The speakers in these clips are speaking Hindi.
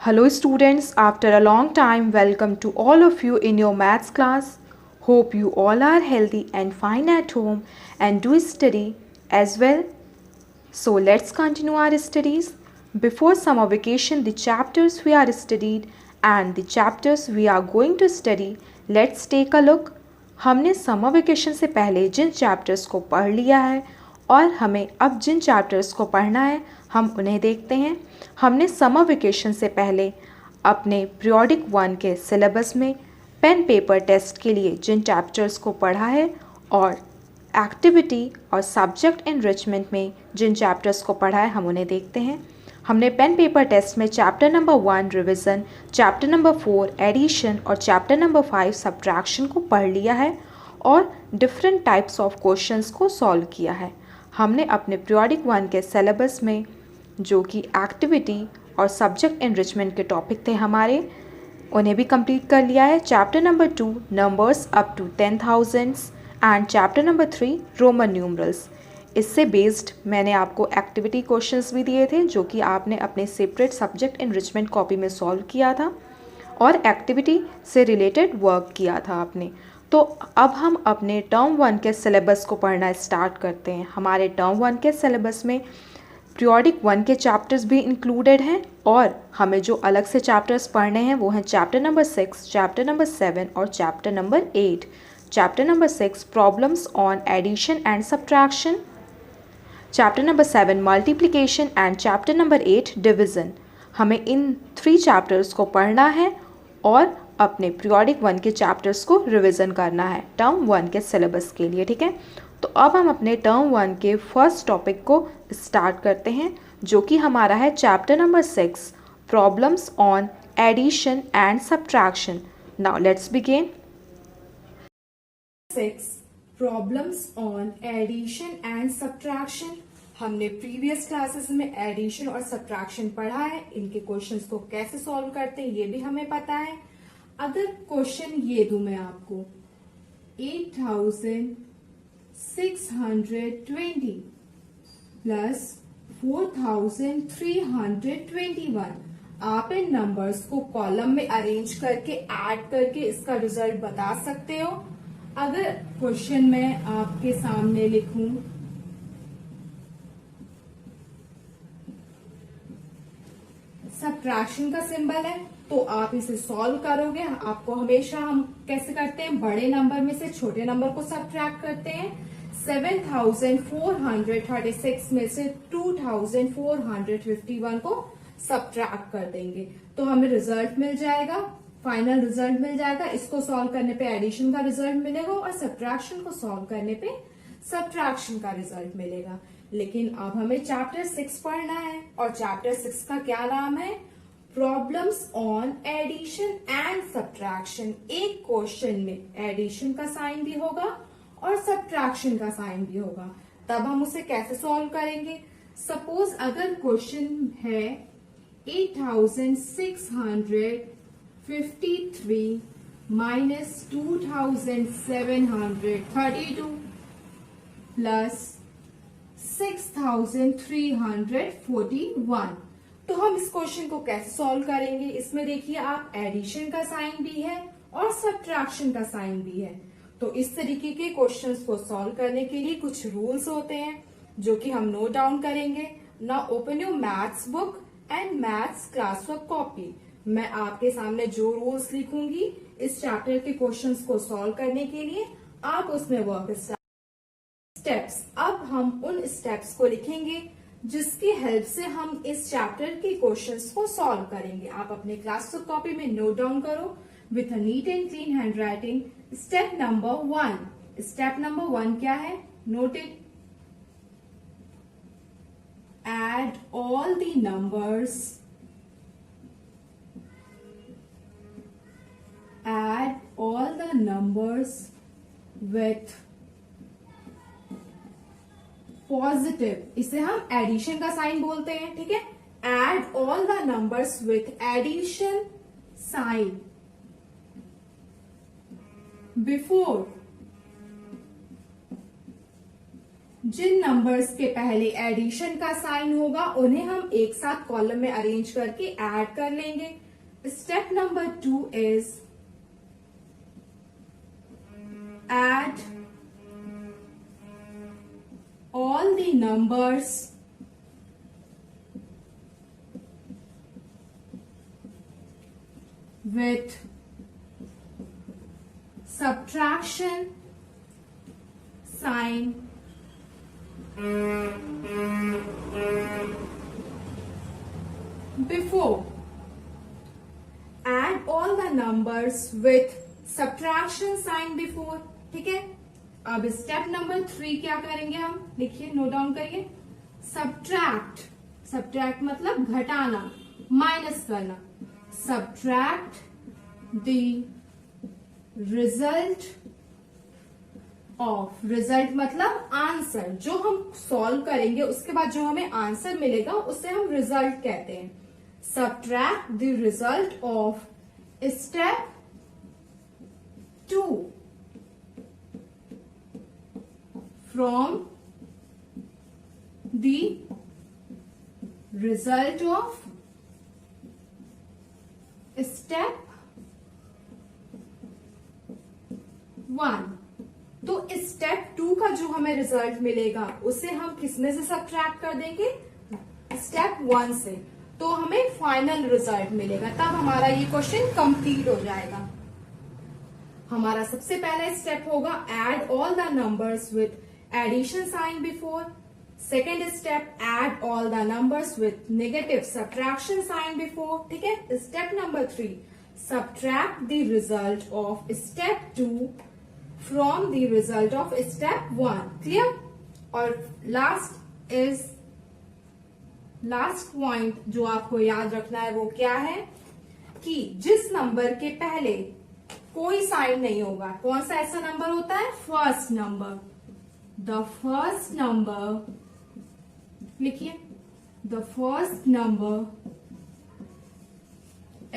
Hello students, after a long time, welcome to all of you in your maths class. Hope you all are healthy and fine at home and do study as well. So let's continue our studies. Before summer vacation, the chapters we are studied and the chapters we are going to study, let's take a look. हमने समर वेकेशन से पहले जिन चैप्टर्स को पढ़ लिया है और हमें अब जिन चैप्टर्स को पढ़ना है हम उन्हें देखते हैं। हमने समर वेकेशन से पहले अपने पीरियोडिक 1 के सिलेबस में पेन पेपर टेस्ट के लिए जिन चैप्टर्स को पढ़ा है और एक्टिविटी और सब्जेक्ट एनरिचमेंट में जिन चैप्टर्स को पढ़ा है हम उन्हें देखते हैं। हमने पेन पेपर टेस्ट में chapter number 1 revision, chapter number 4 addition और चैप्टर नंबर 5 सब्ट्रैक्शन को पढ़ लिया है और डिफरेंट टाइप्स ऑफ क्वेश्चंस को सॉल्व किया है। हमने अपने पीरियोडिक 1 के सिलेबस में जो कि एक्टिविटी और सब्जेक्ट एनरिचमेंट के टॉपिक थे हमारे, उन्हें भी कंप्लीट कर लिया है। Chapter number 2 numbers up to 10,000 and chapter number 3 Roman numerals. इससे बेस्ड मैंने आपको एक्टिविटी क्वेश्चंस भी दिए थे जो कि आपने अपने सेपरेट सब्जेक्ट एनरिचमेंट कॉपी में सॉल्व किया था और एक्टिविटी से रिलेटेड वर्क किया था आपने। तो अब हम अपने टर्म 1 के सिलेबस को पढ़ना स्टार्ट करते हैं। हमारे टर्म 1 के सिलेबस में पीरियोडिक 1 के चैप्टर्स भी इंक्लूडेड हैं और हमें जो अलग से चैप्टर्स पढ़ने हैं वो हैं चैप्टर नंबर 6, चैप्टर नंबर 7 और chapter number 8। Chapter number 6 problems on addition and subtraction, chapter number 7 multiplication and chapter number 8 division. हमें इन 3 चैप्टर्स को पढ़ना है और अपने पीरियोडिक 1 के चैप्टर्स को रिवीजन करना है टर्म 1 के सिलेबस के लिए, ठीक है। तो अब हम अपने टर्म 1 के फर्स्ट टॉपिक को स्टार्ट करते हैं जो कि हमारा है chapter number 6 problems on addition and subtraction. Now let's begin. 6 problems on addition and subtraction. हमने प्रीवियस क्लासेस में एडिशन और सब्ट्रैक्शन पढ़ा है, इनके क्वेश्चंस को कैसे सॉल्व करते हैं ये भी हमें पता है। अगर क्वेश्चन ये दूं मैं आपको 8,620 प्लस 4,321, आप इन नंबर्स को कॉलम में अरेंज करके ऐड करके इसका रिजल्ट बता सकते हो। अगर क्वेश्चन में आपके सामने लिखूं सब्ट्रैक्शन का सिंबल है तो आप इसे सॉल्व करोगे। आपको हमेशा हम कैसे करते हैं, बड़े नंबर में से छोटे नंबर को सब्ट्रैक्ट करते हैं। 7,436 में से 2,451 को सब्ट्रैक्ट कर देंगे तो हमें रिजल्ट मिल जाएगा, फाइनल रिजल्ट मिल जाएगा। इसको सॉल्व करने पे एडिशन का रिजल्ट मिलेगा और सब्ट्रैक्शन को सॉल्व करने पे सब्ट्रैक्शन का रिजल्ट मिलेगा। लेकिन अब हमें चैप्टर 6 पढ़ना है और चैप्टर 6 का क्या नाम है, problems on addition and subtraction. एक क्वेश्चन में एडिशन का साइन भी होगा और सब्ट्रैक्शन का साइन भी होगा। तब हम उसे कैसे सॉल्व करेंगे, सपोज अगर क्वेश्चन है 8,653 माइनस 2,732 प्लस 6,341, तो हम इस क्वेश्चन को कैसे सॉल्व करेंगे। इसमें देखिए आप एडिशन का साइन भी है और सब्ट्रैक्शन का साइन भी है। तो इस तरीके के क्वेश्चंस को सॉल्व करने के लिए कुछ रूल्स होते हैं जो कि हम नोट डाउन करेंगे। Now open your maths book and maths classwork copy. मैं आपके सामने जो रूल्स लिखूंगी इस चैप्टर के क्वेश्चंस को सॉल्व करने के लिए, आप उसमें वर्क स्टेप्स। अब हम उन स्टेप्स को लिखेंगे जिसकी हेल्प से हम इस चैप्टर के क्वेश्चंस को सॉल्व करेंगे। आप अपने क्लासवर्क कॉपी में नोट डाउन करो with a neat and clean handwriting. Step number 1, step number 1 क्या है, note it. Add all the numbers, add all the numbers with positive, इसे हम एडिशन का साइन बोलते हैं, ठीक है। Add all the numbers with addition sign before जिन नंबर्स के पहले एडिशन का साइन होगा उन्हें हम एक साथ कॉलम में अरेंज करके ऐड कर लेंगे। Step number 2 is add all the numbers with subtraction sign before. Add all the numbers with subtraction sign before. ठीक है, अब स्टेप नंबर 3 क्या करेंगे हम, लिखिए, नोट डाउन करिए। सब्ट्रैक्ट, सब्ट्रैक्ट मतलब घटाना, माइनस करना। Subtract the result of, result मतलब आंसर, जो हम सॉल्व करेंगे उसके बाद जो हमें आंसर मिलेगा उसे हम रिजल्ट कहते हैं। Subtract the result of step 2 from the result of step 1। तो स्टेप 2 का जो हमें रिजल्ट मिलेगा उसे हम किसमें से सब्ट्रैक्ट कर देंगे, स्टेप 1 से। तो हमें फाइनल रिजल्ट मिलेगा, तब हमारा ये क्वेश्चन कंप्लीट हो जाएगा। हमारा सबसे पहला स्टेप होगा add all the numbers with addition sign before. Second step add all the numbers with negative subtraction sign before. ठीक है, step number 3 subtract the result of step 2 from the result of step 1। Clear. और लास्ट पॉइंट जो आपको याद रखना है वो क्या है कि जिस नंबर के पहले कोई साइन नहीं होगा, कौन सा ऐसा नंबर होता है, first number. The first number, लिखिए, the first number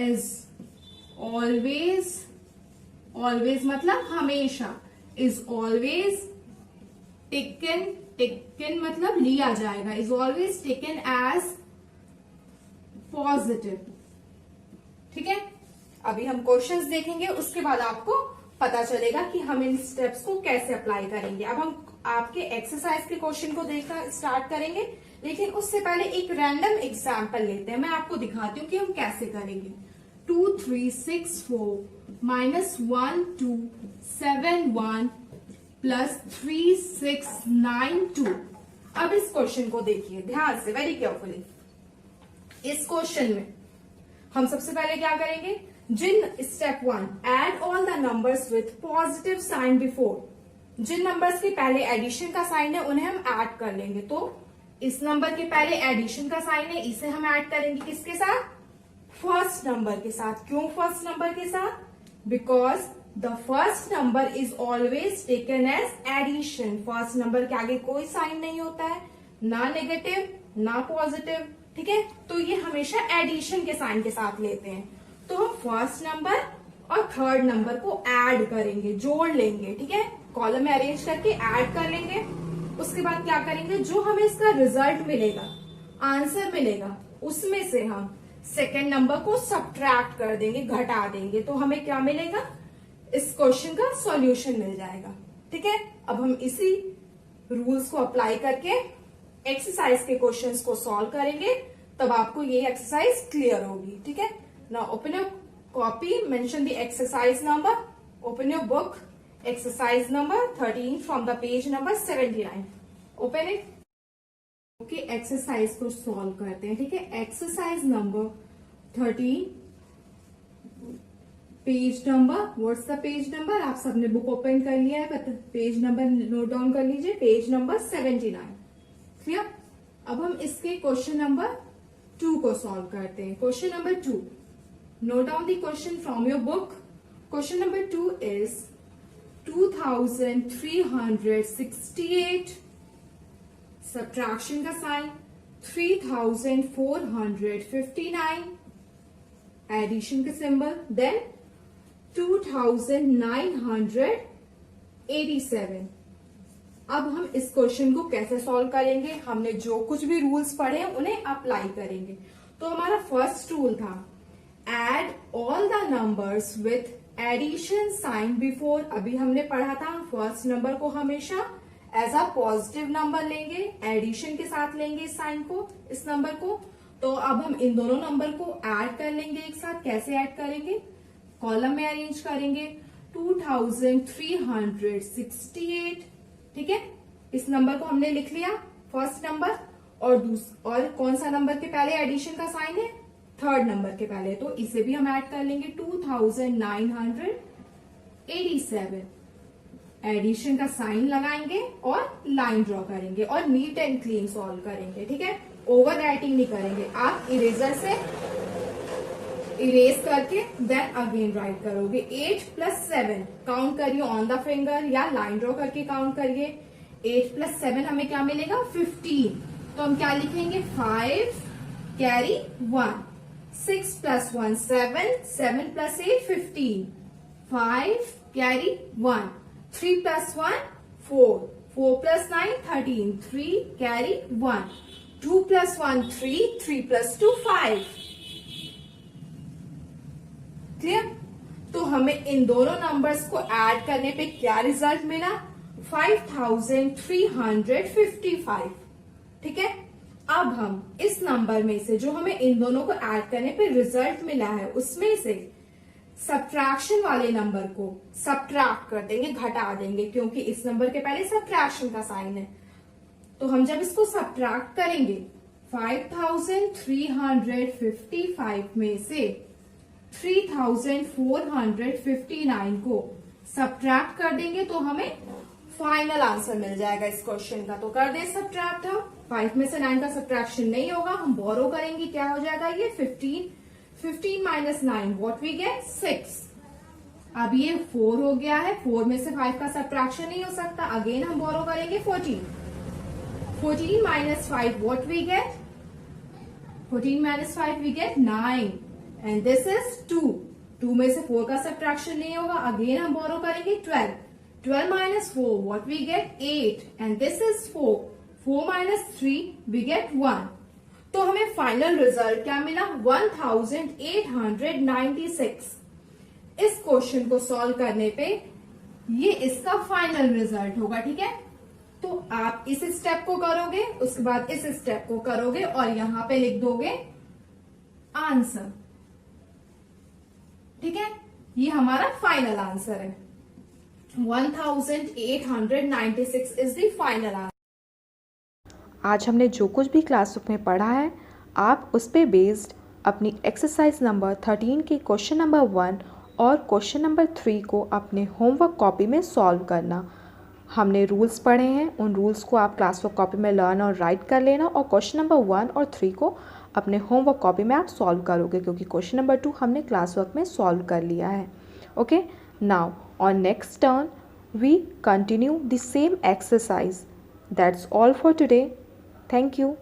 is always, always मतलब हमेशा, इज ऑलवेज टेकन, टेकन मतलब लिया जाएगा, is always taken as positive. ठीक है, अभी हम क्वेश्चंस देखेंगे, उसके बाद आपको पता चलेगा कि हम इन स्टेप्स को कैसे अप्लाई करेंगे। अब हम आपके एक्सरसाइज के क्वेश्चन को देखना स्टार्ट करेंगे, लेकिन उससे पहले एक रैंडम एग्जाम्पल लेते हैं। मैं आपको दिखाती हूँ कि हम कैसे करेंगे। 2 3 6 4 -1 2 7 1 +3 6 9 2। अब इस क्वेश्चन को देखिए ध्यान से, वेरी केयरफुली। इस क्वेश्चन में हम सबसे पहले क्या करेंगे, जिन step 1 add all the numbers with positive sign before, जिन नंबर्स के पहले एडिशन का साइन है उन्हें हम ऐड कर लेंगे। तो इस नंबर के पहले एडिशन का साइन है, इसे हम ऐड करेंगे किसके साथ, फर्स्ट नंबर के साथ। क्यों फर्स्ट नंबर के साथ, because the first number is always taken as addition. First number के आगे कोई साइन नहीं होता है, ना नेगेटिव ना पॉजिटिव। ठीक है, तो ये हमेशा एडिशन के साइन के साथ लेते हैं। तो हम फर्स्ट नंबर और थर्ड नंबर को ऐड करेंगे, जोड़ लेंगे। ठीक है, कॉलम में अरेंज करके ऐड कर लेंगे। उसके बाद क्या करेंगे, जो हमें इसका रिजल्ट मिलेगा, आंसर मिलेगा, उसमें से हम सेकेंड नंबर को सब्ट्रैक्ट कर देंगे, घटा देंगे। तो हमें क्या मिलेगा, इस क्वेश्चन का सॉल्यूशन मिल जाएगा। ठीक है, अब हम इसी रूल्स को अप्लाई करके एक्सरसाइज के क्वेश्चंस को सॉल्व करेंगे, तब आपको ये एक्सरसाइज क्लियर होगी। ठीक है, now open your copy, mention the exercise number, open your book, exercise number 13 from the page number 79, open it. Okay, exercise को सॉल्व करते हैं। ठीक है, exercise number 13, page number, what's the page number, आप सबने बुक ओपन कर लिया है, पेज नंबर नोट डाउन कर लीजिए, पेज नंबर 79। क्लियर। अब हम इसके क्वेश्चन नंबर 2 को सॉल्व करते हैं। Question number 2, note down the question from your book. Question number 2 is 2368, subtraction का साइन 3459, एडिशन का सिंबल, देन 2987, अब हम इस क्वेश्चन को कैसे सॉल्व करेंगे, हमने जो कुछ भी रूल्स पढ़े हैं उन्हें अप्लाई करेंगे। तो हमारा फर्स्ट रूल था add all the numbers with addition sign before. अभी हमने पढ़ा था फर्स्ट नंबर को हमेशा एज अ पॉजिटिव नंबर लेंगे, एडिशन के साथ लेंगे इस साइन को, इस नंबर को। तो अब हम इन दोनों नंबर को ऐड कर लेंगे एक साथ। कैसे ऐड करेंगे, कॉलम में अरेंज करेंगे। 2368, ठीक है, इस नंबर को हमने लिख लिया फर्स्ट नंबर, और कौन सा नंबर के पहले एडिशन का साइन है, थर्ड नंबर के पहले, तो इसे भी हम ऐड कर लेंगे 2987। एडिशन का साइन लगाएंगे और लाइन ड्रॉ करेंगे और नीट एंड क्लीन सॉल्व करेंगे, ठीक है, ओवर राइटिंग नहीं करेंगे। आप इरेजर से इरेज करके देन अगेन राइट करोगे। 8 + 7 काउंट करिए ऑन द फिंगर या लाइन ड्रॉ करके काउंट करिए। 8 + 7 हमें क्या मिलेगा, 15। तो हम क्या लिखेंगे, 5 कैरी 1। 6 + 1 7, 7 + 8 15, 5 कैरी 1। 3 + 1 4, 4 + 9 13, 3 कैरी 1। 2 + 1 3, 3 + 2 5। क्लियर। तो हमें इन दोनों नंबर्स को ऐड करने पे क्या रिजल्ट मिला, 5355, ठीक है। अब हम इस नंबर में से जो हमें इन दोनों को ऐड करने पे रिजल्ट मिला है उसमें से सब्ट्रैक्शन वाले नंबर को सब्ट्रैक्ट कर देंगे, घटा देंगे, क्योंकि इस नंबर के पहले सब्ट्रैक्शन का साइन है। तो हम जब इसको सब्ट्रैक्ट करेंगे 5355 में से 3459 को सब्ट्रैक्ट कर देंगे तो हमें फाइनल आंसर मिल जाएगा इस क्वेश्चन का। तो कर दे सब्ट्रैक्ट। हम 5 में से 9 का सब्ट्रैक्शन नहीं होगा, हम बोरो करेंगे, क्या हो जाएगा ये 15 - 9 व्हाट वी गेट 6। अब ये 4 हो गया है, 4 में से 5 का सब्ट्रैक्शन नहीं हो सकता, अगेन हम बोरो करेंगे 14 - 5 what we get 14 - 5 we get 9 and this is 2। 2 में से 4 का सब्ट्रैक्शन नहीं होगा, अगेन हम बोरो करेंगे 12 - 4 what we get 8 and this is 4 - 3 we get 1। तो हमें फाइनल रिजल्ट क्या मिला, 1896। इस क्वेश्चन को सॉल्व करने पे ये इसका फाइनल रिजल्ट होगा, ठीक है। तो आप इस स्टेप को करोगे, उसके बाद इस स्टेप को करोगे और यहां पे लिख दोगे आंसर, ठीक है। ये हमारा फाइनल आंसर है, 1896 इज द फाइनल आंसर। आज हमने जो कुछ भी क्लासबुक में पढ़ा है आप उस पे बेस्ड अपनी एक्सरसाइज नंबर 13 के क्वेश्चन नंबर 1 और क्वेश्चन नंबर 3 को अपने होमवर्क कॉपी में सॉल्व करना। हमने रूल्स पढ़े हैं, उन रूल्स को आप क्लासवर्क कॉपी में लर्न और राइट कर लेना और क्वेश्चन नंबर 1 और 3 को अपने होमवर्क कॉपी में आप सॉल्व करोगे, क्योंकि क्वेश्चन नंबर 2 हमने क्लासवर्क में सॉल्व कर लिया है। Okay, now on next turn we continue the same exercise. That's all for today. Thank you.